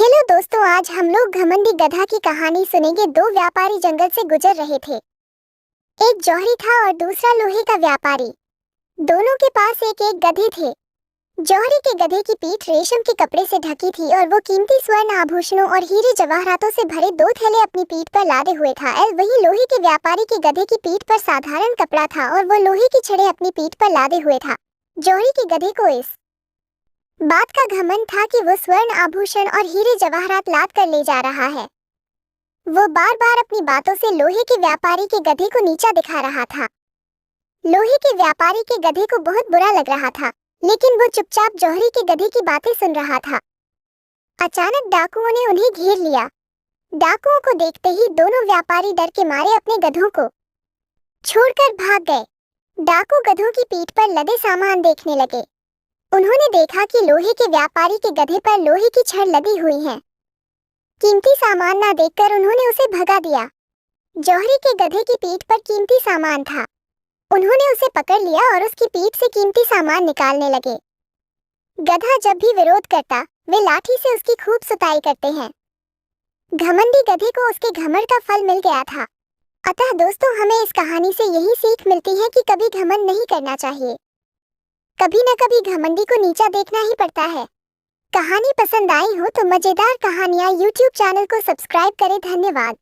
Hello दोस्तों, आज हम लोग घमंडी गधा की कहानी सुनेंगे। दो व्यापारी जंगल से गुजर रहे थे। एक जौहरी था और दूसरा लोहे का व्यापारी। दोनों के पास एक एक गधे थे। जौहरी के गधे की पीठ रेशम के कपड़े से ढकी थी और वो कीमती स्वर्ण आभूषणों और हीरे जवाहरातों से भरे 2 थैले अपनी पीठ पर लादे हुए था। वही लोहे के व्यापारी के गधे की पीठ पर साधारण कपड़ा था और वो लोहे की छड़ें अपनी पीठ पर लादे हुए था। जौहरी के गधे को इस बात का घमंड था कि वो स्वर्ण आभूषण और हीरे जवाहरात लाद कर ले जा रहा है। वो बार बार अपनी बातों से लोहे के व्यापारी के गधे को नीचा दिखा रहा था। लोहे के व्यापारी के गधे को बहुत बुरा लग रहा था, लेकिन वो चुपचाप जौहरी के गधे की बातें सुन रहा था। अचानक डाकुओं ने उन्हें घेर लिया। डाकुओं को देखते ही दोनों व्यापारी डर के मारे अपने गधों को छोड़कर भाग गए। डाकू गधों की पीठ पर लदे सामान देखने लगे। उन्होंने देखा कि लोहे के व्यापारी के गधे पर लोहे की छड़ लदी हुई है। कीमती सामान ना देखकर उन्होंने उसे भगा दिया। जौहरी के गधे की पीठ पर कीमती सामान था। उन्होंने उसे पकड़ लिया और उसकी पीठ से कीमती सामान निकालने लगे। गधा जब भी विरोध करता, वे लाठी से उसकी खूब सुताई करते हैं। घमंडी गधे को उसके घमंड का फल मिल गया था। अतः दोस्तों, हमें इस कहानी से यही सीख मिलती है कि कभी घमंड नहीं करना चाहिए। कभी न कभी घमंडी को नीचा देखना ही पड़ता है। कहानी पसंद आई हो तो मजेदार कहानियाँ YouTube चैनल को सब्सक्राइब करें। धन्यवाद।